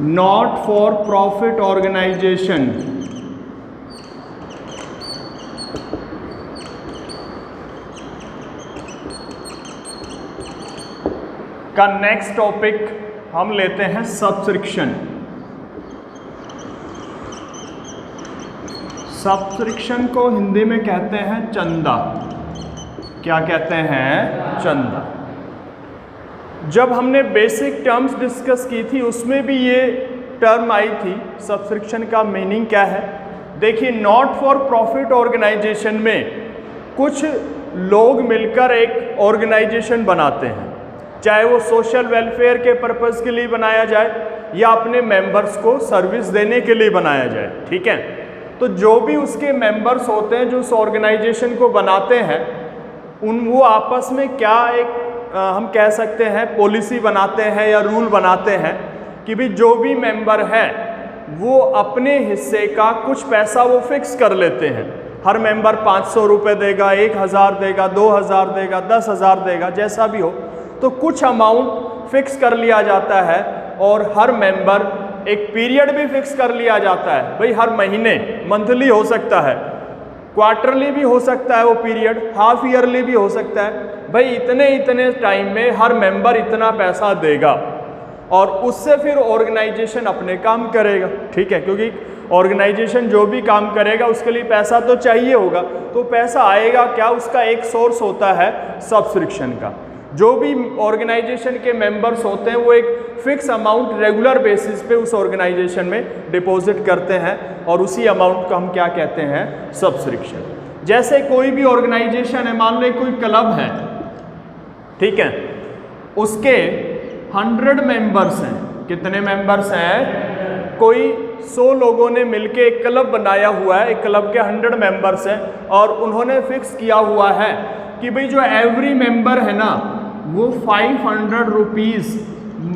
Not for profit organisation का next topic हम लेते हैं सब्सक्रिप्शन। सब्सक्रिप्शन को हिंदी में कहते हैं चंदा। क्या कहते हैं? चंदा। जब हमने बेसिक टर्म्स डिस्कस की थी उसमें भी ये टर्म आई थी। सब्सक्रिप्शन का मीनिंग क्या है? देखिए, नॉट फॉर प्रॉफिट ऑर्गेनाइजेशन में कुछ लोग मिलकर एक ऑर्गेनाइजेशन बनाते हैं, चाहे वो सोशल वेलफेयर के पर्पस के लिए बनाया जाए या अपने मेंबर्स को सर्विस देने के लिए बनाया जाए। ठीक है, तो जो भी उसके मेंबर्स होते हैं जो उस ऑर्गेनाइजेशन को बनाते हैं, वो आपस में क्या एक हम कह सकते हैं पॉलिसी बनाते हैं या रूल बनाते हैं कि भी जो भी मेंबर है वो अपने हिस्से का कुछ पैसा वो फिक्स कर लेते हैं। हर मेंबर 500 रुपये देगा, 1000 देगा, 2000 देगा, 10,000 देगा, जैसा भी हो, तो कुछ अमाउंट फिक्स कर लिया जाता है। और हर मेंबर एक पीरियड भी फिक्स कर लिया जाता है। भाई हर महीने, मंथली हो सकता है, क्वार्टरली भी हो सकता है वो पीरियड, हाफ ईयरली भी हो सकता है। भाई इतने टाइम में हर मेंबर इतना पैसा देगा और उससे फिर ऑर्गेनाइजेशन अपने काम करेगा। ठीक है, क्योंकि ऑर्गेनाइजेशन जो भी काम करेगा उसके लिए पैसा तो चाहिए होगा, तो पैसा आएगा क्या? उसका एक सोर्स होता है सब्सक्रिप्शन का। जो भी ऑर्गेनाइजेशन के मेंबर्स होते हैं वो एक फिक्स अमाउंट रेगुलर बेसिस पे उस ऑर्गेनाइजेशन में डिपॉजिट करते हैं और उसी अमाउंट को हम क्या कहते हैं? सब्सक्रिप्शन। जैसे कोई भी ऑर्गेनाइजेशन है, मान लो कोई क्लब है, ठीक है, उसके 100 मेंबर्स हैं। कितने मेंबर्स हैं? कोई 100 लोगों ने मिलके एक क्लब बनाया हुआ है, एक क्लब के 100 मेंबर्स हैं और उन्होंने फिक्स किया हुआ है कि भाई जो एवरी मेंबर है ना वो 500 रुपीज़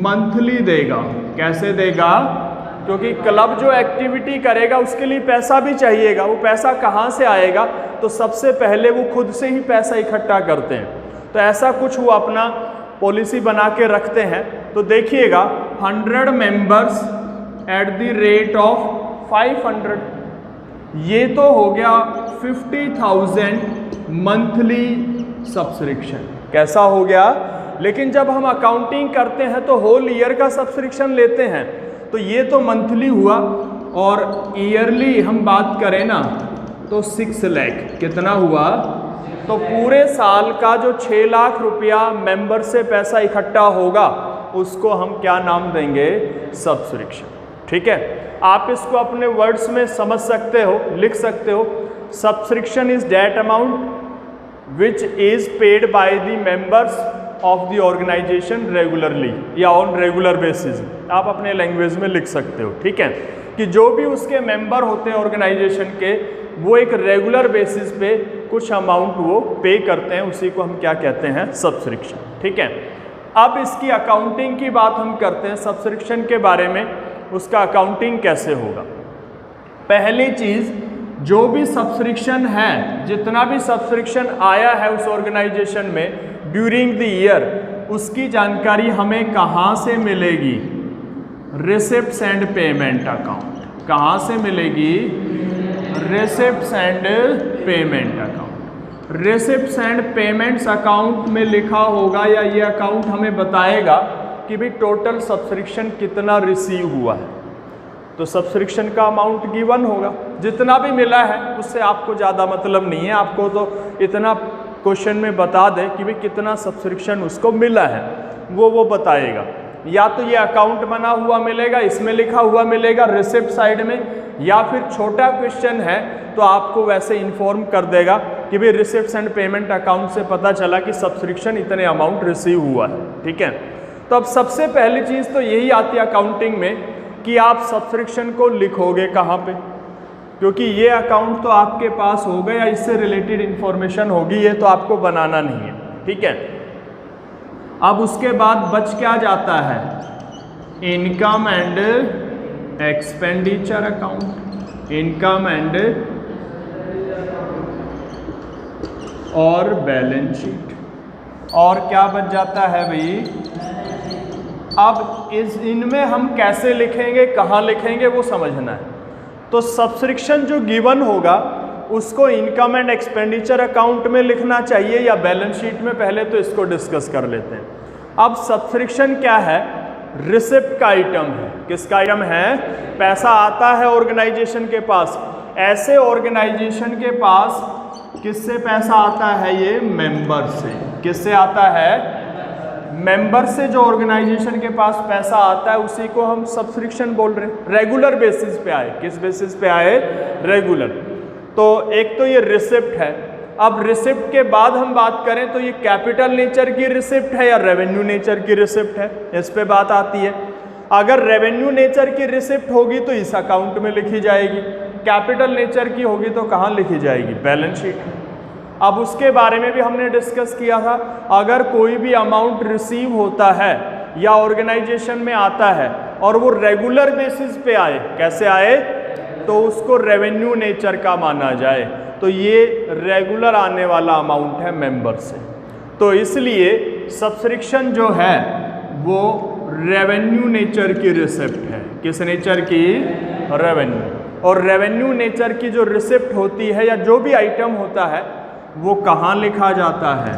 मंथली देगा। कैसे देगा? क्योंकि क्लब जो एक्टिविटी करेगा उसके लिए पैसा भी चाहिएगा। वो पैसा कहाँ से आएगा? तो सबसे पहले वो खुद से ही पैसा इकट्ठा करते हैं। तो ऐसा कुछ वो अपना पॉलिसी बना के रखते हैं। तो देखिएगा 100 members at the rate of 500, ये तो हो गया 50,000 मंथली सब्सक्रिप्शन। कैसा हो गया? लेकिन जब हम अकाउंटिंग करते हैं तो होल ईयर का सब्सक्रिप्शन लेते हैं, तो ये तो मंथली हुआ, और ईयरली हम बात करें ना तो 6 लाख। कितना हुआ? तो पूरे साल का जो 6 लाख रुपया मेंबर से पैसा इकट्ठा होगा उसको हम क्या नाम देंगे? सब्सक्रिप्शन। ठीक है, आप इसको अपने वर्ड्स में समझ सकते हो, लिख सकते हो। Subscription is that amount which is paid by the members of the organisation regularly या ऑन रेगुलर बेसिस। आप अपने लैंग्वेज में लिख सकते हो। ठीक है, कि जो भी उसके मेंबर होते हैं ऑर्गेनाइजेशन के, वो एक रेगुलर बेसिस पे कुछ अमाउंट वो पे करते हैं, उसी को हम क्या कहते हैं? सब्सक्रिप्शन। ठीक है, अब इसकी अकाउंटिंग की बात हम करते हैं सब्सक्रिप्शन के बारे में। उसका अकाउंटिंग कैसे होगा? पहली चीज़, जो भी सब्सक्रिप्शन है, जितना भी सब्सक्रिप्शन आया है उस ऑर्गेनाइजेशन में ड्यूरिंग द ईयर, उसकी जानकारी हमें कहाँ से मिलेगी? Receipts and payment account. कहाँ से मिलेगी? Receipts and payment account. Receipts and payments account में लिखा होगा, या ये अकाउंट हमें बताएगा कि भाई टोटल सब्सक्रिप्शन कितना रिसीव हुआ है। तो सब्सक्रिप्शन का अमाउंट गिवन होगा, जितना भी मिला है उससे आपको ज़्यादा मतलब नहीं है। आपको तो इतना क्वेश्चन में बता दे कि भाई कितना सब्सक्रिप्शन उसको मिला है, वो बताएगा। या तो ये अकाउंट बना हुआ मिलेगा, इसमें लिखा हुआ मिलेगा रिसिप्ट साइड में, या फिर छोटा क्वेश्चन है तो आपको वैसे इन्फॉर्म कर देगा कि भाई रिसिप्ट्स एंड पेमेंट अकाउंट से पता चला कि सब्सक्रिप्शन इतने अमाउंट रिसीव हुआ है। ठीक है, तो अब सबसे पहली चीज़ तो यही आती है अकाउंटिंग में कि आप सब्सक्रिप्शन को लिखोगे कहाँ पे? क्योंकि ये अकाउंट तो आपके पास होगा या इससे रिलेटेड इन्फॉर्मेशन होगी, ये तो आपको बनाना नहीं है। ठीक है, अब उसके बाद बच क्या जाता है? Income and expenditure account. Income and और बैलेंस शीट। और क्या बच जाता है भाई? अब इनमें हम कैसे लिखेंगे, कहाँ लिखेंगे, वो समझना है। तो सब्सक्रिप्शन जो गिवन होगा उसको इनकम एंड एक्सपेंडिचर अकाउंट में लिखना चाहिए या बैलेंस शीट में, पहले तो इसको डिस्कस कर लेते हैं। अब सब्सक्रिप्शन क्या है? रिसिप्ट का आइटम है। किसका आइटम है? पैसा आता है ऑर्गेनाइजेशन के पास। ऐसे ऑर्गेनाइजेशन के पास किससे पैसा आता है? ये मेंबर से। किससे आता है? मेंबर से जो ऑर्गेनाइजेशन के पास पैसा आता है उसी को हम सब्सक्रिप्शन बोल रहे हैं। रेगुलर बेसिस पे आए। किस बेसिस पे आए? रेगुलर। तो एक तो ये रिसिप्ट है। अब रिसिप्ट के बाद हम बात करें तो ये कैपिटल नेचर की रिसिप्ट है या रेवेन्यू नेचर की रिसिप्ट है, इस पे बात आती है। अगर रेवेन्यू नेचर की रिसिप्ट होगी तो इस अकाउंट में लिखी जाएगी, कैपिटल नेचर की होगी तो कहाँ लिखी जाएगी? बैलेंस शीट में। अब उसके बारे में भी हमने डिस्कस किया था। अगर कोई भी अमाउंट रिसीव होता है या ऑर्गेनाइजेशन में आता है और वो रेगुलर बेसिस पे आए, कैसे आए? तो उसको रेवेन्यू नेचर का माना जाए। तो ये रेगुलर आने वाला अमाउंट है मेंबर से। तो इसलिए सब्सक्रिप्शन जो है वो रेवेन्यू नेचर की रिसिप्ट है। किस नेचर की? रेवेन्यू। और रेवेन्यू नेचर की जो रिसिप्ट होती है या जो भी आइटम होता है वो कहाँ लिखा जाता है?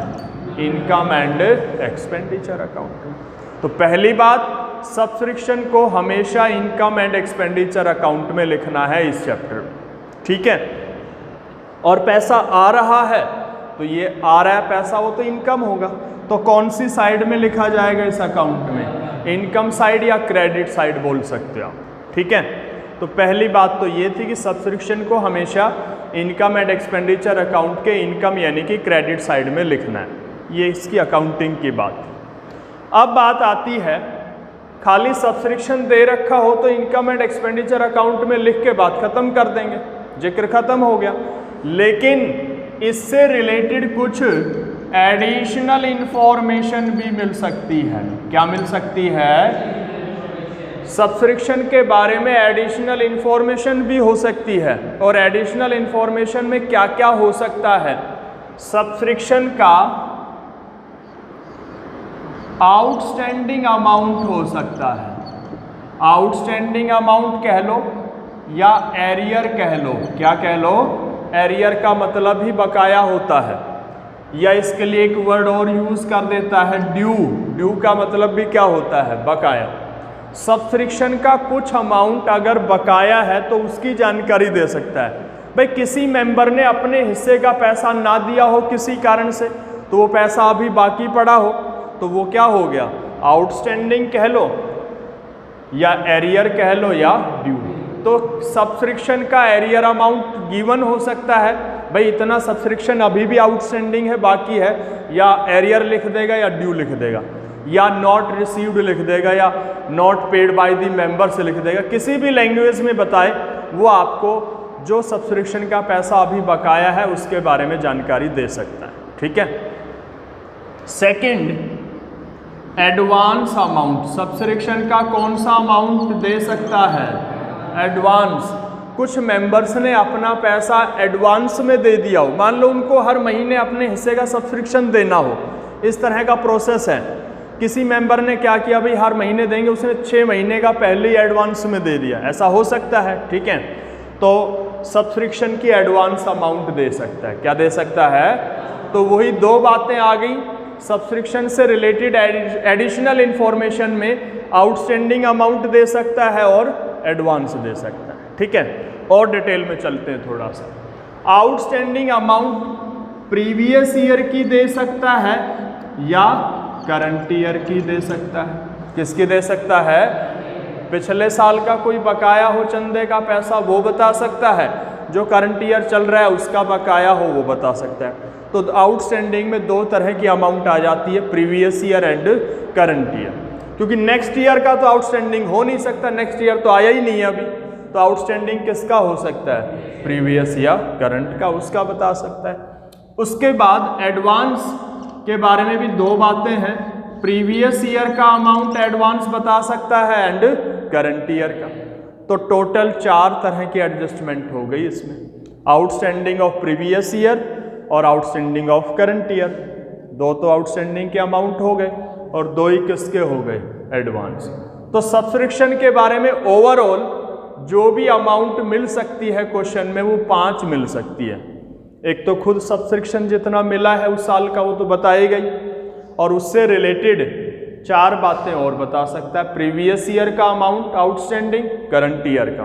Income and expenditure account. तो पहली बात, सब्सक्रिप्शन को हमेशा इनकम एंड एक्सपेंडिचर अकाउंट में लिखना है इस चैप्टर में, ठीक है। और पैसा आ रहा है तो ये आ रहा है पैसा, वो तो इनकम होगा। तो कौन सी साइड में लिखा जाएगा इस अकाउंट में? इनकम साइड या क्रेडिट साइड बोल सकते हो आप, ठीक है। तो पहली बात तो ये थी कि सब्सक्रिप्शन को हमेशा इनकम एंड एक्सपेंडिचर अकाउंट के इनकम यानी कि क्रेडिट साइड में लिखना है। ये इसकी अकाउंटिंग की बात। अब बात आती है, खाली सब्सक्रिप्शन दे रखा हो तो इनकम एंड एक्सपेंडिचर अकाउंट में लिख के बात खत्म कर देंगे, जिक्र खत्म हो गया। लेकिन इससे रिलेटेड कुछ एडिशनल इंफॉर्मेशन भी मिल सकती है। क्या मिल सकती है? सब्सक्रिप्शन के बारे में एडिशनल इंफॉर्मेशन भी हो सकती है। और एडिशनल इंफॉर्मेशन में क्या क्या हो सकता है? सब्सक्रिप्शन का आउटस्टैंडिंग अमाउंट हो सकता है। आउटस्टैंडिंग अमाउंट कह लो या एरियर कह लो। क्या कह लो? एरियर का मतलब ही बकाया होता है, या इसके लिए एक वर्ड और यूज कर देता है, ड्यू। ड्यू का मतलब भी क्या होता है? बकाया। सब्सक्रिप्शन का कुछ अमाउंट अगर बकाया है तो उसकी जानकारी दे सकता है। भाई किसी मेंबर ने अपने हिस्से का पैसा ना दिया हो किसी कारण से, तो वो पैसा अभी बाकी पड़ा हो तो वो क्या हो गया? आउटस्टैंडिंग कह लो या एरियर कह लो या ड्यू। तो सब्सक्रिप्शन का एरियर अमाउंट गिवन हो सकता है, भाई इतना सब्सक्रिप्शन अभी भी आउटस्टैंडिंग है, बाकी है, या एरियर लिख देगा या ड्यू लिख देगा, या नॉट रिसीव्ड लिख देगा या not paid by the member से लिख देगा। किसी भी लैंग्वेज में बताए वो आपको जो सब्सक्रिप्शन का पैसा अभी बकाया है उसके बारे में जानकारी दे सकता है, ठीक है। Second, advance amount. सब्सक्रिप्शन का कौन सा अमाउंट दे सकता है? एडवांस। कुछ मेंबर्स ने अपना पैसा एडवांस में दे दिया हो, मान लो उनको हर महीने अपने हिस्से का सब्सक्रिप्शन देना हो, इस तरह का प्रोसेस है। किसी मेंबर ने क्या किया, भाई हर महीने देंगे, उसने 6 महीने का पहले ही एडवांस में दे दिया, ऐसा हो सकता है, ठीक है। तो सब्सक्रिप्शन की एडवांस अमाउंट दे सकता है। क्या दे सकता है? तो वही दो बातें आ गई। सब्सक्रिप्शन से रिलेटेड एडिशनल इंफॉर्मेशन में आउटस्टैंडिंग अमाउंट दे सकता है और एडवांस दे सकता है, ठीक है। और डिटेल में चलते हैं थोड़ा सा। आउटस्टैंडिंग अमाउंट प्रीवियस ईयर की दे सकता है या करंट ईयर की दे सकता है। किसकी दे सकता है? पिछले साल का कोई बकाया हो चंदे का पैसा वो बता सकता है, जो करंट ईयर चल रहा है उसका बकाया हो वो बता सकता है। तो आउटस्टैंडिंग में दो तरह की अमाउंट आ जाती है, previous year and current year. क्योंकि नेक्स्ट ईयर का तो आउटस्टैंडिंग हो नहीं सकता, नेक्स्ट ईयर तो आया ही नहीं है अभी, तो आउटस्टैंडिंग किसका हो सकता है? प्रीवियस या करंट का, उसका बता सकता है। उसके बाद एडवांस के बारे में भी दो बातें हैं। प्रीवियस ईयर का अमाउंट एडवांस बता सकता है एंड करंट ईयर का। तो टोटल 4 तरह की एडजस्टमेंट हो गई इसमें, आउटस्टैंडिंग ऑफ प्रीवियस ईयर और आउटस्टैंडिंग ऑफ करंट ईयर। दो तो आउटस्टैंडिंग के अमाउंट हो गए। और 2 ही किसके हो गए, एडवांस। तो सब्सक्रिप्शन के बारे में ओवरऑल जो भी अमाउंट मिल सकती है क्वेश्चन में वो 5 मिल सकती है। एक तो खुद सब्सक्रिप्शन जितना मिला है उस साल का वो तो बताई गई, और उससे रिलेटेड 4 बातें और बता सकता है। प्रीवियस ईयर का अमाउंट आउटस्टैंडिंग, करंट ईयर का,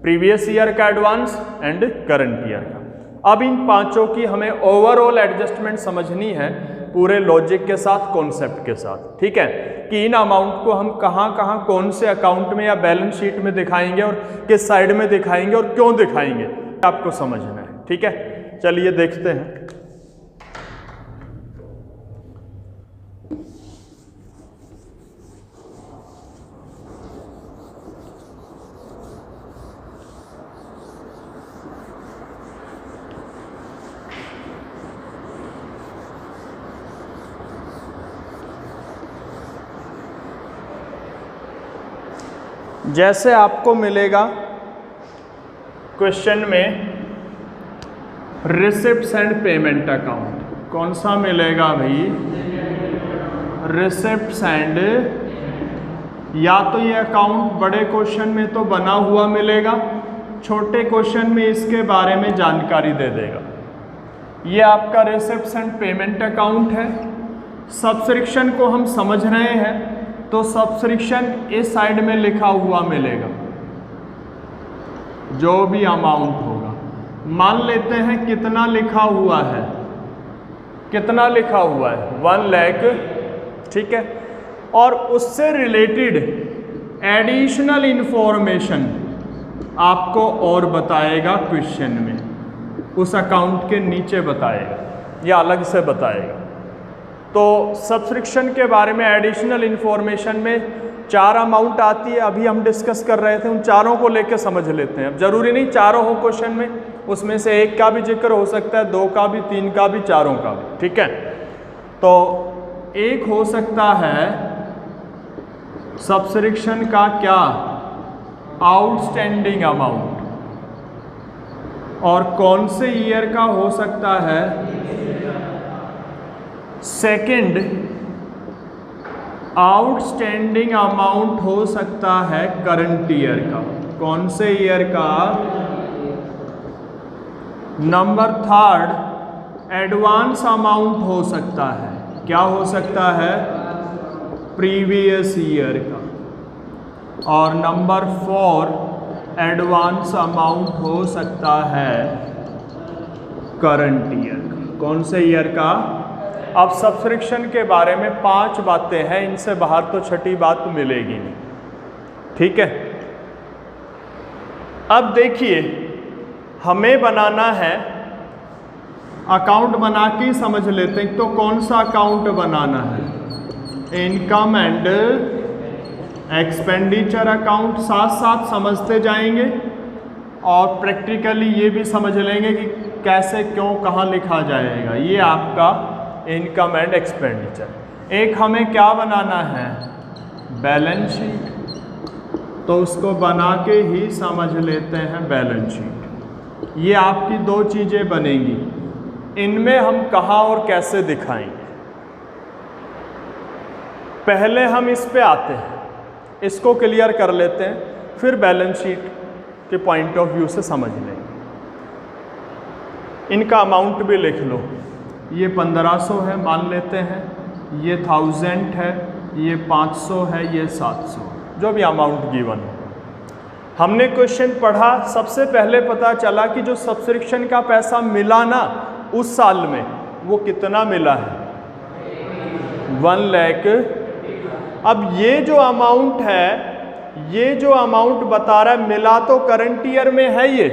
प्रीवियस ईयर का एडवांस एंड करंट ईयर का। अब इन 5 की हमें ओवरऑल एडजस्टमेंट समझनी है पूरे लॉजिक के साथ, कॉन्सेप्ट के साथ, ठीक है, कि इन अमाउंट को हम कहाँ कहाँ कौन से अकाउंट में या बैलेंस शीट में दिखाएंगे और किस साइड में दिखाएंगे और क्यों दिखाएंगे, आपको समझना है, ठीक है। चलिए देखते हैं। जैसे आपको मिलेगा क्वेश्चन में रिसिप्ट्स एंड पेमेंट अकाउंट, कौन सा मिलेगा भाई, रिसिप्ट्स एंड, या तो ये अकाउंट बड़े क्वेश्चन में तो बना हुआ मिलेगा, छोटे क्वेश्चन में इसके बारे में जानकारी दे देगा। ये आपका रिसिप्ट्स एंड पेमेंट अकाउंट है। सब्सक्रिप्शन को हम समझ रहे हैं तो सब्सक्रिप्शन इस साइड में लिखा हुआ मिलेगा, जो भी अमाउंट होगा। मान लेते हैं कितना लिखा हुआ है, कितना लिखा हुआ है, 1 लाख, ठीक है। और उससे रिलेटेड एडिशनल इंफॉर्मेशन आपको और बताएगा क्वेश्चन में, उस अकाउंट के नीचे बताएगा या अलग से बताएगा। तो सब्सक्रिप्शन के बारे में एडिशनल इंफॉर्मेशन में 4 अमाउंट आती है, अभी हम डिस्कस कर रहे थे, उन चारों को लेकर समझ लेते हैं। अब जरूरी नहीं चारों हो क्वेश्चन में, उसमें से एक का भी जिक्र हो सकता है, 2 का भी, 3 का भी, चारों का भी, ठीक है। तो एक हो सकता है सब्सक्रिप्शन का क्या, आउटस्टैंडिंग अमाउंट, और कौन से ईयर का हो सकता है, सेकंड आउटस्टैंडिंग अमाउंट हो सकता है करंट ईयर का, कौन से ईयर का। नंबर 3 एडवांस अमाउंट हो सकता है, क्या हो सकता है, प्रीवियस ईयर का। और नंबर 4 एडवांस अमाउंट हो सकता है करंट ईयर का, कौन से ईयर का। अब सब्सक्रिप्शन के बारे में 5 बातें हैं, इनसे बाहर तो छठी बात मिलेगी नहीं, ठीक है। अब देखिए हमें बनाना है, अकाउंट बना के ही समझ लेते हैं। तो कौन सा अकाउंट बनाना है, इनकम एंड एक्सपेंडिचर अकाउंट, साथ साथ समझते जाएंगे और प्रैक्टिकली ये भी समझ लेंगे कि कैसे, क्यों, कहाँ लिखा जाएगा। ये आपका इनकम एंड एक्सपेंडिचर। एक हमें क्या बनाना है, बैलेंस शीट, तो उसको बना के ही समझ लेते हैं बैलेंस शीट। ये आपकी 2 चीज़ें बनेंगी, इनमें हम कहाँ और कैसे दिखाएंगे। पहले हम इस पे आते हैं, इसको क्लियर कर लेते हैं, फिर बैलेंस शीट के पॉइंट ऑफ व्यू से समझ लेंगे। इनका अमाउंट भी लिख लो, ये 1500 है मान लेते हैं, ये 1000 है, ये 500 है, ये 700, जो भी अमाउंट गिवन हो। हमने क्वेश्चन पढ़ा, सबसे पहले पता चला कि जो सब्सक्रिप्शन का पैसा मिला ना उस साल में, वो कितना मिला है, 1 लाख। अब ये जो अमाउंट है, ये जो अमाउंट बता रहा है, मिला तो करंट ईयर में है ये,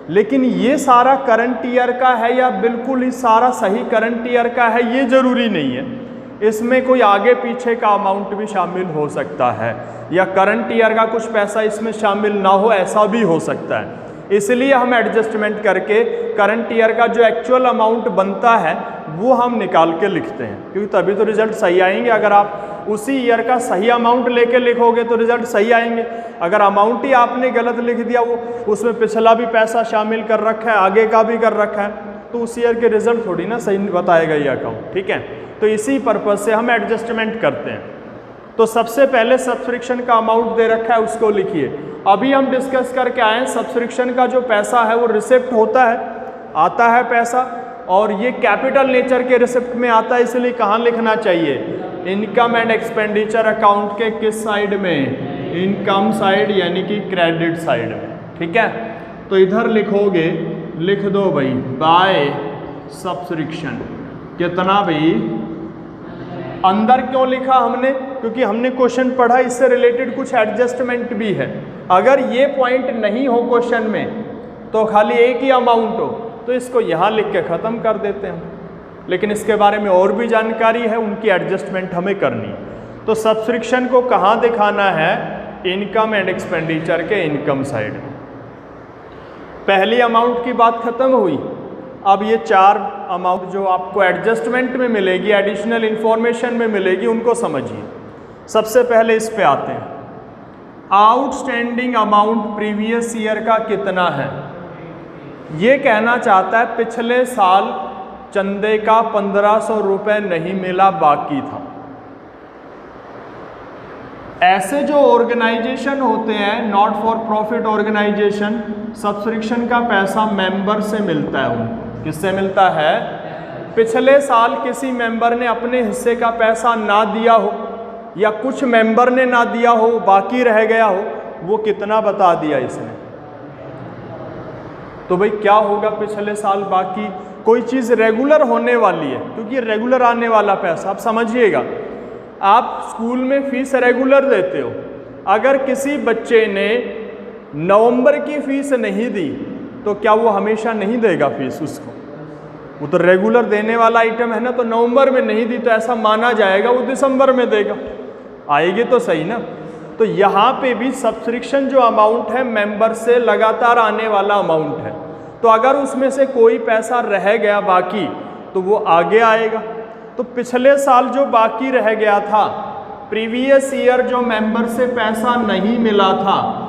लेकिन ये सारा करंट ईयर का है या बिल्कुल ही सारा सही करंट ईयर का है, ये जरूरी नहीं है। इसमें कोई आगे पीछे का अमाउंट भी शामिल हो सकता है, या करंट ईयर का कुछ पैसा इसमें शामिल ना हो, ऐसा भी हो सकता है। इसलिए हम एडजस्टमेंट करके करंट ईयर का जो एक्चुअल अमाउंट बनता है वो हम निकाल के लिखते हैं, क्योंकि तभी तो रिजल्ट सही आएंगे। अगर आप उसी ईयर का सही अमाउंट लेके लिखोगे तो रिजल्ट सही आएंगे। अगर अमाउंट ही आपने गलत लिख दिया, वो उसमें पिछला भी पैसा शामिल कर रखा है, आगे का भी कर रखा है, तो उस ईयर के रिजल्ट थोड़ी ना सही बताएगा ये अकाउंट, ठीक है। तो इसी पर्पज से हम एडजस्टमेंट करते हैं। तो सबसे पहले सब्सक्रिप्शन का अमाउंट दे रखा है उसको लिखिए। अभी हम डिस्कस करके आए हैं सब्सक्रिप्शन का जो पैसा है वो रिसिप्ट होता है, आता है पैसा, और ये कैपिटल नेचर के रिसिप्ट में आता है, इसलिए कहाँ लिखना चाहिए, इनकम एंड एक्सपेंडिचर अकाउंट के किस साइड में, इनकम साइड यानी कि क्रेडिट साइड में, ठीक है। तो इधर लिखोगे, लिख दो भाई बाय सब्सक्रिप्शन, कितना भाई, अंदर क्यों लिखा हमने, क्योंकि हमने क्वेश्चन पढ़ा, इससे रिलेटेड कुछ एडजस्टमेंट भी है। अगर ये पॉइंट नहीं हो क्वेश्चन में तो खाली एक ही अमाउंट हो तो इसको यहाँ लिख के ख़त्म कर देते हैं, लेकिन इसके बारे में और भी जानकारी है, उनकी एडजस्टमेंट हमें करनी। तो सब्सक्रिप्शन को कहाँ दिखाना है, इनकम एंड एक्सपेंडिचर के इनकम साइड में। पहली अमाउंट की बात खत्म हुई। अब ये 4 अमाउंट जो आपको एडजस्टमेंट में मिलेगी, एडिशनल इंफॉर्मेशन में मिलेगी, उनको समझिए। सबसे पहले इस पे आते हैं, आउटस्टैंडिंग अमाउंट प्रीवियस ईयर का कितना है। ये कहना चाहता है पिछले साल चंदे का 1500 रुपये नहीं मिला, बाकी था। ऐसे जो ऑर्गेनाइजेशन होते हैं, not for profit organisation, subscription का पैसा मेंबर से मिलता है उनको। किससे मिलता है, पिछले साल किसी मेंबर ने अपने हिस्से का पैसा ना दिया हो या कुछ मेंबर ने ना दिया हो, बाकी रह गया हो, वो कितना बता दिया इसने। तो भाई क्या होगा, पिछले साल बाकी कोई चीज़ रेगुलर होने वाली है, क्योंकि रेगुलर आने वाला पैसा, आप समझिएगा, आप स्कूल में फीस रेगुलर देते हो। अगर किसी बच्चे ने नवंबर की फीस नहीं दी तो क्या वो हमेशा नहीं देगा फीस उसको, वो तो रेगुलर देने वाला आइटम है ना। तो नवंबर में नहीं दी तो ऐसा माना जाएगा वो दिसंबर में देगा, आएगी तो सही ना। तो यहाँ पे भी सब्सक्रिप्शन जो अमाउंट है मेंबर से लगातार आने वाला अमाउंट है, तो अगर उसमें से कोई पैसा रह गया बाकी तो वो आगे आएगा। तो पिछले साल जो बाकी रह गया था, प्रीवियस ईयर जो मेंबर से पैसा नहीं मिला था,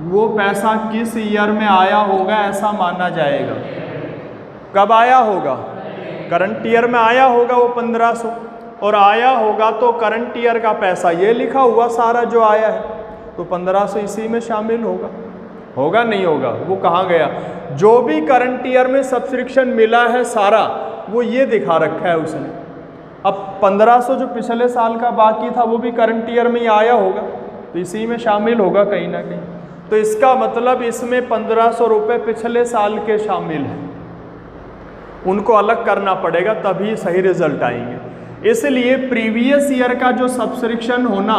वो पैसा किस ईयर में आया होगा ऐसा माना जाएगा। कब आया होगा, करंट ईयर में आया होगा वो 1500, और आया होगा तो करंट ईयर का पैसा ये लिखा हुआ सारा जो आया है, तो 1500 इसी में शामिल होगा, होगा नहीं होगा, वो कहाँ गया। जो भी करंट ईयर में सब्सक्रिप्शन मिला है सारा, वो ये दिखा रखा है उसने। अब 1500 जो पिछले साल का बाकी था वो भी करंट ईयर में ही आया होगा, तो इसी में शामिल होगा कहीं ना कहीं। तो इसका मतलब इसमें 1500 रुपये पिछले साल के शामिल हैं, उनको अलग करना पड़ेगा तभी सही रिजल्ट आएंगे। इसलिए प्रीवियस ईयर का जो सब्सक्रिप्शन होना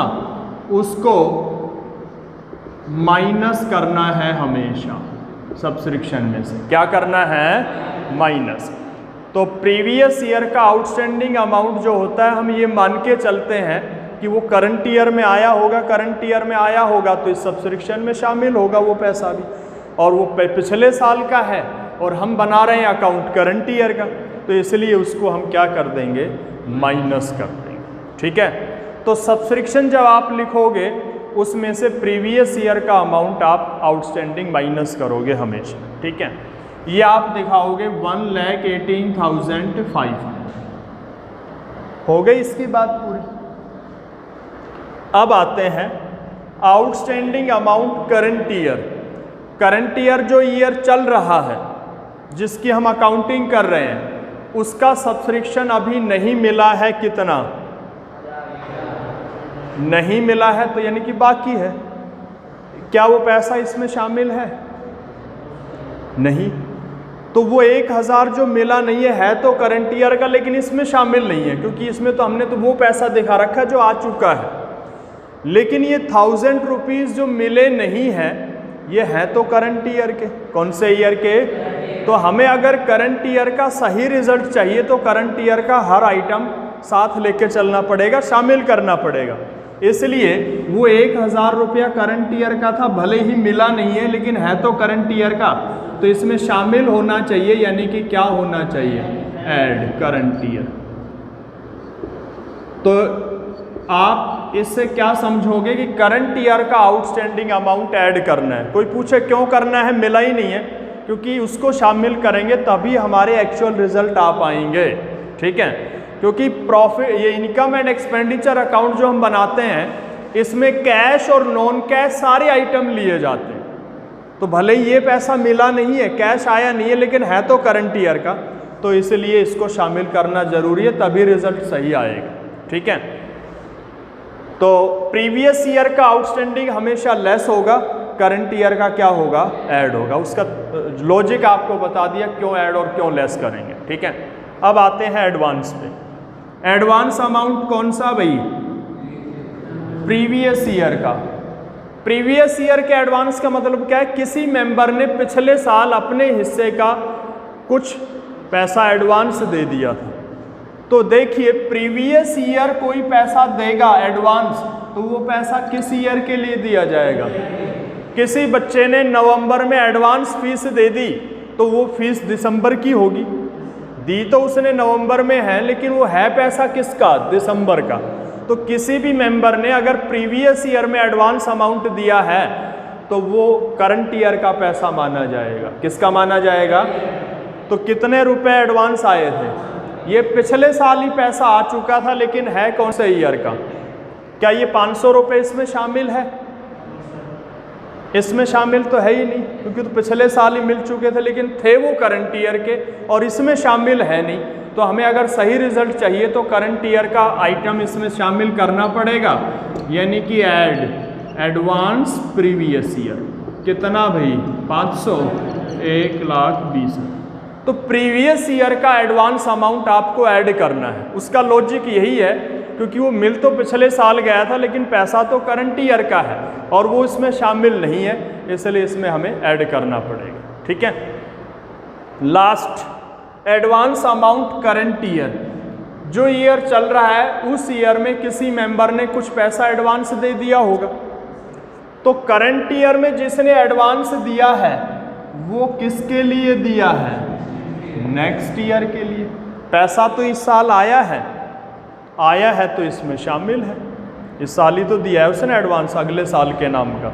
उसको माइनस करना है हमेशा, सब्सक्रिप्शन में से क्या करना है, माइनस। तो प्रीवियस ईयर का आउटस्टैंडिंग अमाउंट जो होता है, हम ये मान के चलते हैं कि वो करंट ईयर में आया होगा, करंट ईयर में आया होगा तो इस सब्सक्रिप्शन में शामिल होगा वो पैसा भी, और वो पिछले साल का है और हम बना रहे हैं अकाउंट करंट ईयर का, तो इसलिए उसको हम क्या कर देंगे, माइनस कर देंगे, ठीक है। तो सब्सक्रिप्शन जब आप लिखोगे उसमें से प्रीवियस ईयर का अमाउंट आप आउटस्टैंडिंग माइनस करोगे हमेशा, ठीक है। ये आप दिखाओगे 1,18,500 हो गई इसकी बात पूरी। अब आते हैं outstanding amount current year. Current year जो ईयर चल रहा है जिसकी हम अकाउंटिंग कर रहे हैं, उसका सब्सक्रिप्शन अभी नहीं मिला है, कितना नहीं मिला है, तो यानी कि बाकी है। क्या वो पैसा इसमें शामिल है, नहीं। तो वो 1000 जो मिला नहीं है तो करंट ईयर का, लेकिन इसमें शामिल नहीं है, क्योंकि इसमें तो हमने तो वो पैसा दिखा रखा है जो आ चुका है। लेकिन ये 1000 रुपीज़ जो मिले नहीं हैं, ये हैं तो करंट ईयर के। कौन से ईयर के, तो हमें अगर करंट ईयर का सही रिजल्ट चाहिए तो करंट ईयर का हर आइटम साथ लेके चलना पड़ेगा, शामिल करना पड़ेगा। इसलिए वो 1000 रुपया करंट ईयर का था, भले ही मिला नहीं है लेकिन है तो करंट ईयर का, तो इसमें शामिल होना चाहिए, यानी कि क्या होना चाहिए, ऐड करंट ईयर। तो आप इससे क्या समझोगे कि करंट ईयर का आउटस्टैंडिंग अमाउंट ऐड करना है। कोई पूछे क्यों करना है, मिला ही नहीं है, क्योंकि उसको शामिल करेंगे तभी हमारे एक्चुअल रिजल्ट आ पाएंगे। ठीक है, क्योंकि प्रॉफिट, ये इनकम एंड एक्सपेंडिचर अकाउंट जो हम बनाते हैं इसमें कैश और नॉन कैश सारे आइटम लिए जाते हैं। तो भले ही ये पैसा मिला नहीं है, कैश आया नहीं है, लेकिन है तो करंट ईयर का, तो इसलिए इसको शामिल करना जरूरी है, तभी रिजल्ट सही आएगा। ठीक है, तो प्रीवियस ईयर का आउटस्टैंडिंग हमेशा लेस होगा, करंट ईयर का क्या होगा, ऐड होगा। उसका लॉजिक आपको बता दिया क्यों ऐड और क्यों लेस करेंगे। ठीक है, अब आते हैं एडवांस पे। एडवांस अमाउंट कौन सा भाई, प्रीवियस ईयर का। प्रीवियस ईयर के एडवांस का मतलब क्या है, किसी मेंबर ने पिछले साल अपने हिस्से का कुछ पैसा एडवांस दे दिया था। तो देखिए प्रीवियस ईयर कोई पैसा देगा एडवांस, तो वो पैसा किस ईयर के लिए दिया जाएगा। किसी बच्चे ने नवंबर में एडवांस फीस दे दी, तो वो फीस दिसंबर की होगी। दी तो उसने नवंबर में है, लेकिन वो है पैसा किसका, दिसंबर का। तो किसी भी मेंबर ने अगर प्रीवियस ईयर में एडवांस अमाउंट दिया है तो वो करंट ईयर का पैसा माना जाएगा। किसका माना जाएगा, तो कितने रुपए एडवांस आए थे, ये पिछले साल ही पैसा आ चुका था, लेकिन है कौन से ईयर का। क्या ये 500 रुपये इसमें शामिल है, इसमें शामिल तो है ही नहीं, क्योंकि तो पिछले साल ही मिल चुके थे, लेकिन थे वो करंट ईयर के और इसमें शामिल है नहीं। तो हमें अगर सही रिजल्ट चाहिए तो करंट ईयर का आइटम इसमें शामिल करना पड़ेगा, यानी कि एडवांस प्रीवियस ईयर। कितना भाई, 500, 1,20,000। तो प्रीवियस ईयर का एडवांस अमाउंट आपको ऐड करना है। उसका लॉजिक यही है, क्योंकि वो मिल तो पिछले साल गया था, लेकिन पैसा तो करंट ईयर का है और वो इसमें शामिल नहीं है, इसलिए इसमें हमें ऐड करना पड़ेगा। ठीक है, last advance amount current year. जो ईयर चल रहा है उस ईयर में किसी मेंबर ने कुछ पैसा एडवांस दे दिया होगा। तो करंट ईयर में जिसने एडवांस दिया है वो किसके लिए दिया है, नेक्स्ट ईयर के लिए। पैसा तो इस साल आया है तो इसमें शामिल है, इस साल ही तो दिया है उसने एडवांस अगले साल के नाम का,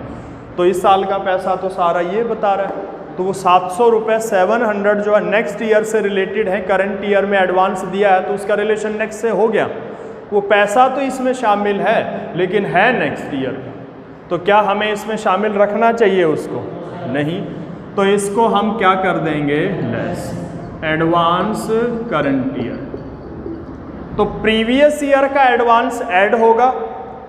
तो इस साल का पैसा तो सारा ये बता रहा है। तो वो 700 रुपये 700 जो है नेक्स्ट ईयर से रिलेटेड है, करंट ईयर में एडवांस दिया है तो उसका रिलेशन नेक्स्ट से हो गया। वो पैसा तो इसमें शामिल है लेकिन है नेक्स्ट ईयर का, तो क्या हमें इसमें शामिल रखना चाहिए उसको, नहीं। तो इसको हम क्या कर देंगे, लेस, एडवांस करंट ईयर। तो प्रीवियस ईयर का एडवांस ऐड होगा,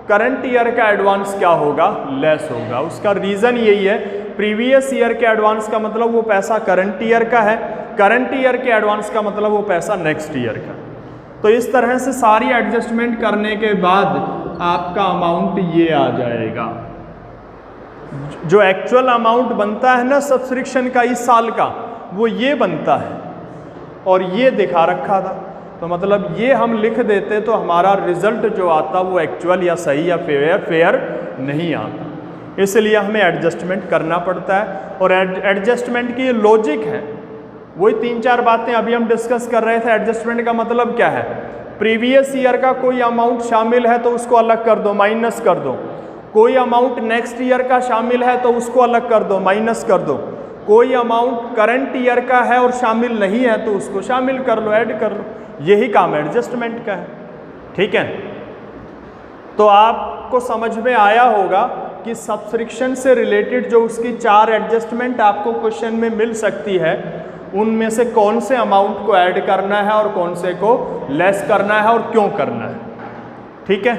करंट ईयर का एडवांस क्या होगा, लेस होगा। उसका रीज़न यही है, प्रीवियस ईयर के एडवांस का मतलब वो पैसा करंट ईयर का है, करंट ईयर के एडवांस का मतलब वो पैसा नेक्स्ट ईयर का। तो इस तरह से सारी एडजस्टमेंट करने के बाद आपका अमाउंट ये आ जाएगा। जो एक्चुअल अमाउंट बनता है ना सब्सक्रिप्शन का इस साल का, वो ये बनता है और ये दिखा रखा था। तो मतलब ये हम लिख देते तो हमारा रिजल्ट जो आता वो एक्चुअल या सही या फेयर नहीं आता, इसलिए हमें एडजस्टमेंट करना पड़ता है। और एडजस्टमेंट की लॉजिक है, वही 3-4 बातें अभी हम डिस्कस कर रहे थे। एडजस्टमेंट का मतलब क्या है, प्रीवियस ईयर का कोई अमाउंट शामिल है तो उसको अलग कर दो, माइनस कर दो। कोई अमाउंट नेक्स्ट ईयर का शामिल है तो उसको अलग कर दो, माइनस कर दो। कोई अमाउंट करंट ईयर का है और शामिल नहीं है तो उसको शामिल कर लो, ऐड कर लो। यही काम एडजस्टमेंट का है। ठीक है, तो आपको समझ में आया होगा कि सब्सक्रिप्शन से रिलेटेड जो उसकी 4 एडजस्टमेंट आपको क्वेश्चन में मिल सकती है, उनमें से कौन से अमाउंट को ऐड करना है और कौन से को लेस करना है और क्यों करना है। ठीक है,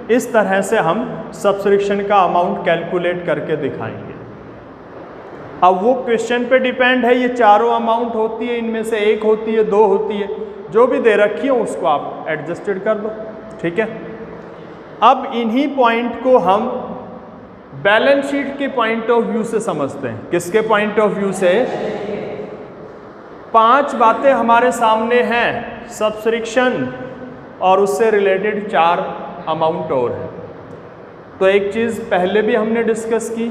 इस तरह से हम सब्सक्रिप्शन का अमाउंट कैलकुलेट करके दिखाएंगे। अब वो क्वेश्चन पे डिपेंड है, ये चारों अमाउंट होती है, इनमें से एक होती है, 2 होती है, जो भी दे रखी हो उसको आप एडजस्टेड कर दो। ठीक है, अब इन्हीं पॉइंट को हम बैलेंस शीट के पॉइंट ऑफ व्यू से समझते हैं। किसके पॉइंट ऑफ व्यू से? 5 बातें हमारे सामने हैं, सब्सक्रिप्शन और उससे रिलेटेड 4 अमाउंट और है। तो एक चीज़ पहले भी हमने डिस्कस की,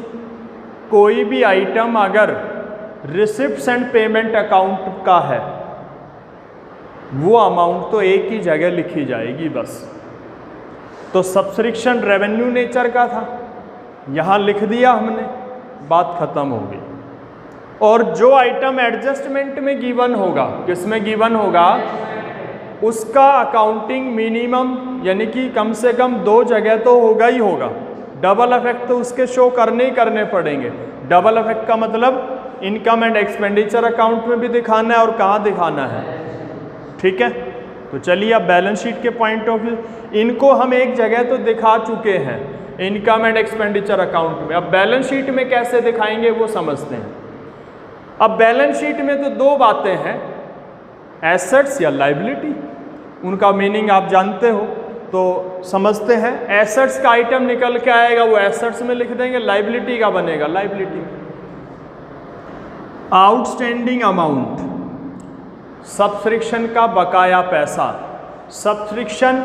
कोई भी आइटम अगर रिसिप्ट्स एंड पेमेंट अकाउंट का है वो अमाउंट तो एक ही जगह लिखी जाएगी बस। तो सब्सक्रिप्शन रेवेन्यू नेचर का था, यहाँ लिख दिया हमने, बात खत्म हो गई। और जो आइटम एडजस्टमेंट में गिवन होगा, किसमें गिवन होगा, उसका अकाउंटिंग मिनिमम यानी कि कम से कम 2 जगह तो होगा ही होगा। डबल इफेक्ट तो उसके शो करने ही करने पड़ेंगे। डबल इफेक्ट का मतलब इनकम एंड एक्सपेंडिचर अकाउंट में भी दिखाना है और कहाँ दिखाना है, ठीक है। तो चलिए अब बैलेंस शीट के पॉइंट ऑफ व्यू इनको हम एक जगह तो दिखा चुके हैं, इनकम एंड एक्सपेंडिचर अकाउंट में। अब बैलेंस शीट में कैसे दिखाएंगे वो समझते हैं। अब बैलेंस शीट में तो 2 बातें हैं, एसेट्स या लायबिलिटी। उनका मीनिंग आप जानते हो तो समझते हैं। एसेट्स का आइटम निकल के आएगा वो एसेट्स में लिख देंगे, लायबिलिटी का बनेगा लायबिलिटी। आउटस्टैंडिंग अमाउंट, सब्सक्रिप्शन का बकाया पैसा। सब्सक्रिप्शन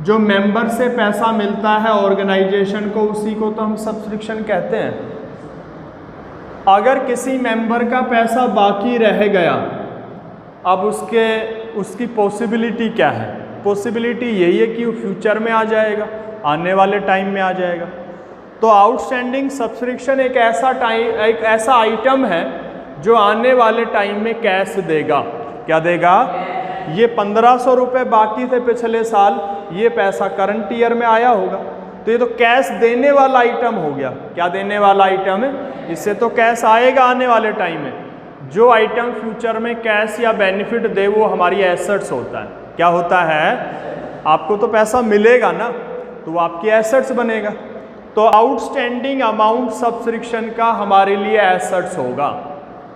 जो मेंबर से पैसा मिलता है ऑर्गेनाइजेशन को, उसी को तो हम सब्सक्रिप्शन कहते हैं। अगर किसी मेंबर का पैसा बाकी रह गया, अब उसकी पॉसिबिलिटी क्या है? पॉसिबिलिटी यही है कि वो फ्यूचर में आ जाएगा, आने वाले टाइम में आ जाएगा। तो आउटस्टैंडिंग सब्सक्रिप्शन एक ऐसा आइटम है जो आने वाले टाइम में कैश देगा। क्या देगा? ये 1500 रुपये बाकी थे पिछले साल, ये पैसा करंट ईयर में आया होगा, तो ये तो कैश देने वाला आइटम हो गया। क्या देने वाला आइटम है? इससे तो कैश आएगा आने वाले टाइम में। जो आइटम फ्यूचर में कैश या बेनिफिट दे वो हमारी एसेट्स होता है। क्या होता है? आपको तो पैसा मिलेगा ना, तो वो आपकी एसेट्स बनेगा। तो आउटस्टैंडिंग अमाउंट सब्सक्रिप्शन का हमारे लिए एसेट्स होगा।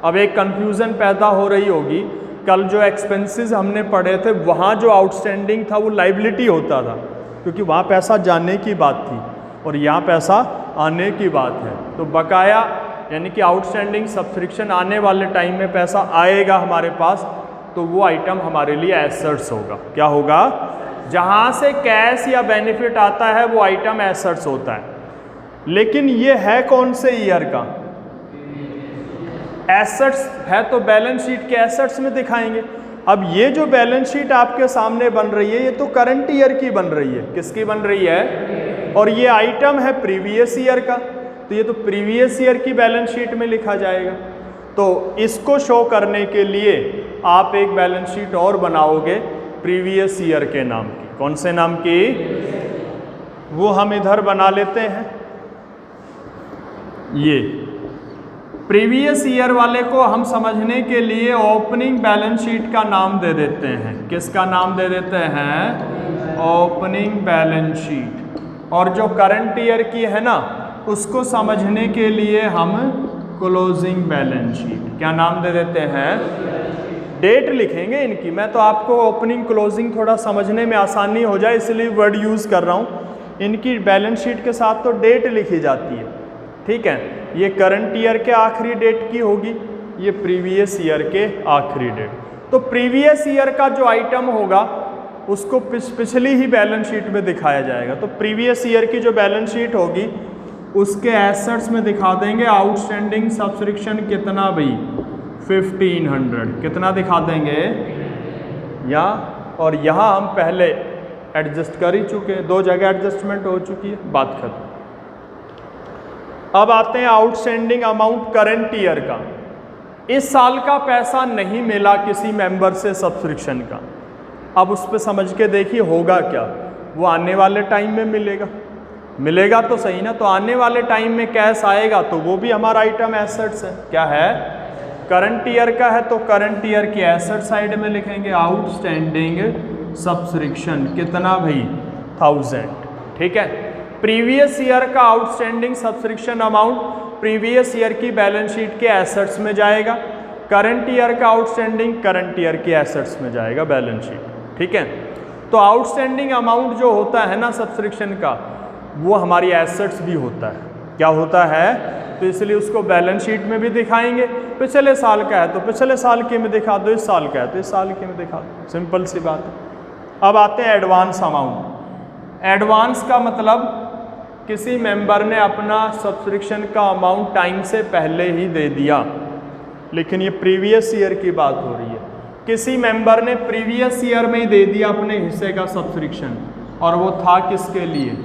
अब एक कंफ्यूजन पैदा हो रही होगी, कल जो एक्सपेंसेस हमने पढ़े थे वहाँ जो आउटस्टैंडिंग था वो लायबिलिटी होता था, क्योंकि वहाँ पैसा जाने की बात थी और यहाँ पैसा आने की बात है। तो बकाया यानी कि आउटस्टैंडिंग सब्सक्रिप्शन आने वाले टाइम में पैसा आएगा हमारे पास, तो वो आइटम हमारे लिए एसेट्स होगा। क्या होगा? जहाँ से कैश या बेनिफिट आता है वो आइटम एसेट्स होता है। लेकिन ये है कौन से ईयर का? एसेट्स है तो बैलेंस शीट के एसेट्स में दिखाएंगे। अब ये जो बैलेंस शीट आपके सामने बन रही है ये तो करंट ईयर की बन रही है। किसकी बन रही है? और ये आइटम है प्रीवियस ईयर का, तो ये तो प्रीवियस ईयर की बैलेंस शीट में लिखा जाएगा। तो इसको शो करने के लिए आप एक बैलेंस शीट और बनाओगे प्रीवियस ईयर के नाम की। कौन से नाम की? वो हम इधर बना लेते हैं। ये प्रीवियस ईयर वाले को हम समझने के लिए ओपनिंग बैलेंस शीट का नाम दे देते हैं। किसका नाम दे देते हैं? Opening balance sheet. और जो करंट ईयर की है ना, उसको समझने के लिए हम क्लोजिंग बैलेंस शीट। क्या नाम दे देते हैं? डेट लिखेंगे इनकी। मैं तो आपको ओपनिंग क्लोजिंग थोड़ा समझने में आसानी हो जाए इसलिए वर्ड यूज़ कर रहा हूँ। इनकी बैलेंस शीट के साथ तो डेट लिखी जाती है, ठीक है। ये करंट ईयर के आखिरी डेट की होगी, ये प्रीवियस ईयर के आखिरी डेट। तो प्रीवियस ईयर का जो आइटम होगा उसको पिछली ही बैलेंस शीट में दिखाया जाएगा। तो प्रीवियस ईयर की जो बैलेंस शीट होगी उसके एसेट्स में दिखा देंगे आउटस्टैंडिंग सब्सक्रिप्शन कितना भाई? 1500। कितना दिखा देंगे? या और यहाँ हम पहले एडजस्ट कर ही चुके हैं, 2 जगह एडजस्टमेंट हो चुकी है, बात खत्म। अब आते हैं आउटस्टैंडिंग अमाउंट करंट ईयर का। इस साल का पैसा नहीं मिला किसी मेंबर से सब्सक्रिप्शन का, अब उस पर समझ के देखिए होगा क्या। वो आने वाले टाइम में मिलेगा तो सही ना। तो आने वाले टाइम में कैश आएगा तो वो भी हमारा आइटम एसेट्स है। क्या है? करंट ईयर का है तो करंट ईयर की एसेट साइड में लिखेंगे आउटस्टैंडिंग सब्सक्रिप्शन कितना भाई? 1000, ठीक है। प्रीवियस ईयर का outstanding subscription amount previous year की बैलेंस शीट के एसेट्स में जाएगा। करंट ईयर का आउटस्टैंडिंग करंट ईयर की एसेट्स में जाएगा बैलेंस शीट, ठीक है। तो आउटस्टैंडिंग अमाउंट जो होता है ना सब्सक्रिप्शन का, वो हमारी एसेट्स भी होता है। क्या होता है? तो इसलिए उसको बैलेंस शीट में भी दिखाएंगे। पिछले साल का है तो पिछले साल के में दिखा दो, इस साल का है तो इस साल के में दिखा दो, सिंपल सी बात है। अब आते हैं एडवांस अमाउंट। एडवांस का मतलब किसी मेंबर ने अपना सब्सक्रिप्शन का अमाउंट टाइम से पहले ही दे दिया, लेकिन ये प्रीवियस ईयर की बात हो रही है। किसी मेंबर ने प्रीवियस ईयर में ही दे दिया अपने हिस्से का सब्सक्रिप्शन, और वो था किसके लिए?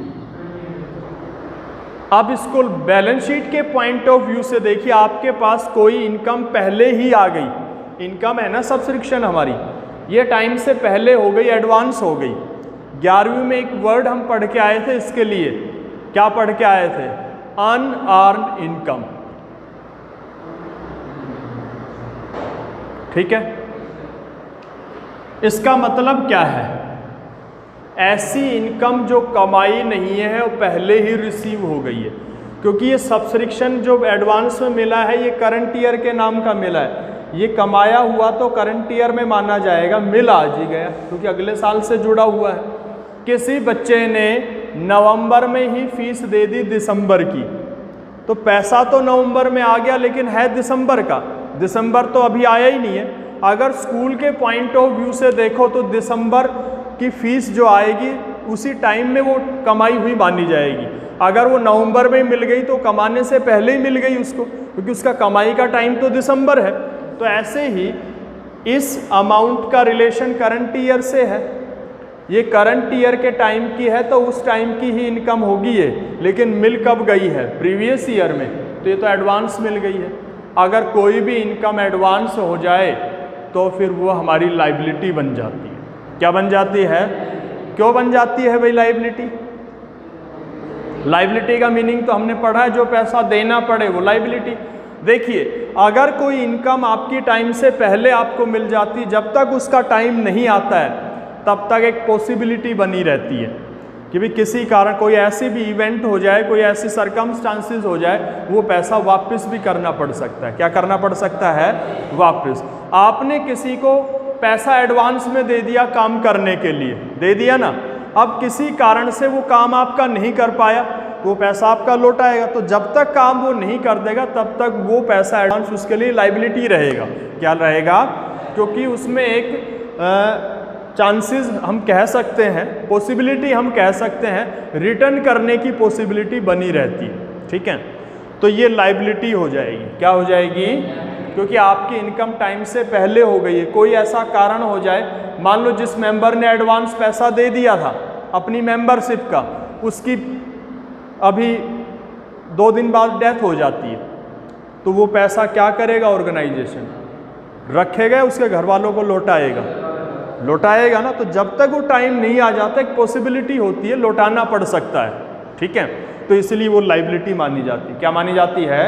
अब इसको बैलेंस शीट के पॉइंट ऑफ व्यू से देखिए, आपके पास कोई इनकम पहले ही आ गई, इनकम है ना सब्सक्रिप्शन हमारी, ये टाइम से पहले हो गई, एडवांस हो गई। 11वीं में एक वर्ड हम पढ़ के आए थे इसके लिए, क्या पढ़ के आए थे? Unearned income. ठीक है, इसका मतलब क्या है? ऐसी इनकम जो कमाई नहीं है वो पहले ही रिसीव हो गई है, क्योंकि ये सब्सक्रिप्शन जो एडवांस में मिला है ये करंट ईयर के नाम का मिला है, ये कमाया हुआ तो करंट ईयर में माना जाएगा, मिल आज ही गया क्योंकि अगले साल से जुड़ा हुआ है। किसी बच्चे ने नवंबर में ही फीस दे दी दिसंबर की, तो पैसा तो नवंबर में आ गया लेकिन है दिसंबर का, दिसंबर तो अभी आया ही नहीं है। अगर स्कूल के पॉइंट ऑफ व्यू से देखो तो दिसंबर की फीस जो आएगी उसी टाइम में वो कमाई हुई मानी जाएगी। अगर वो नवंबर में मिल गई तो कमाने से पहले ही मिल गई उसको, क्योंकि उसका कमाई का टाइम तो दिसंबर है। तो ऐसे ही इस अमाउंट का रिलेशन करंट ईयर से है, ये करंट ईयर के टाइम की है तो उस टाइम की ही इनकम होगी ये, लेकिन मिल कब गई है? प्रीवियस ईयर में, तो ये तो एडवांस मिल गई है। अगर कोई भी इनकम एडवांस हो जाए तो फिर वो हमारी लाइबिलिटी बन जाती है। क्या बन जाती है? क्यों बन जाती है भाई लाइबिलिटी? लाइबिलिटी का मीनिंग तो हमने पढ़ा है, जो पैसा देना पड़े वो लाइबिलिटी। देखिए, अगर कोई इनकम आपकी टाइम से पहले आपको मिल जाती, जब तक उसका टाइम नहीं आता है तब तक एक पॉसिबिलिटी बनी रहती है कि भी किसी कारण कोई ऐसी भी इवेंट हो जाए, कोई ऐसी सरकमस्टांसिस हो जाए, वो पैसा वापस भी करना पड़ सकता है। क्या करना पड़ सकता है? वापस। आपने किसी को पैसा एडवांस में दे दिया काम करने के लिए, दे दिया ना, अब किसी कारण से वो काम आपका नहीं कर पाया, वो पैसा आपका लौट आएगा। तो जब तक काम वो नहीं कर देगा तब तक वो पैसा एडवांस उसके लिए लाइबिलिटी रहेगा। क्या रहेगा? क्योंकि उसमें एक चांसेस हम कह सकते हैं, पॉसिबिलिटी हम कह सकते हैं, रिटर्न करने की पॉसिबिलिटी बनी रहती है। ठीक है, तो ये लाइबिलिटी हो जाएगी। क्या हो जाएगी? क्योंकि आपकी इनकम टाइम से पहले हो गई है। कोई ऐसा कारण हो जाए, मान लो जिस मेंबर ने एडवांस पैसा दे दिया था अपनी मेंबरशिप का, उसकी अभी 2 दिन बाद डेथ हो जाती है, तो वो पैसा क्या करेगा? ऑर्गेनाइजेशन रखेगा, उसके घर वालों को लौटाएगा ना। तो जब तक वो टाइम नहीं आ जाता, एक पॉसिबिलिटी होती है लौटाना पड़ सकता है। ठीक है, तो इसलिए वो लाइबिलिटी मानी जाती है। क्या मानी जाती है?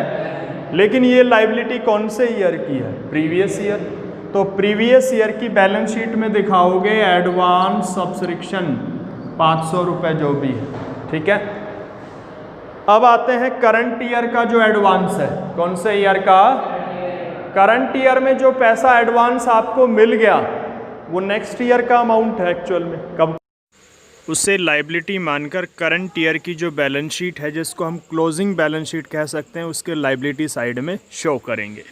लेकिन ये लाइबिलिटी कौन से ईयर की है? Previous year. तो प्रीवियस ईयर की बैलेंस शीट में दिखाओगे एडवांस सब्सक्रिप्शन 500 रुपये जो भी है। ठीक है, अब आते हैं करंट ईयर का जो एडवांस है। कौन से ईयर का? करंट ईयर में जो पैसा एडवांस आपको मिल गया वो नेक्स्ट ईयर का अमाउंट है एक्चुअल में। कब? उससे लाइबिलिटी मानकर करंट ईयर की जो बैलेंस शीट है, जिसको हम क्लोजिंग बैलेंस शीट कह सकते हैं, उसके लाइबिलिटी साइड में शो करेंगे।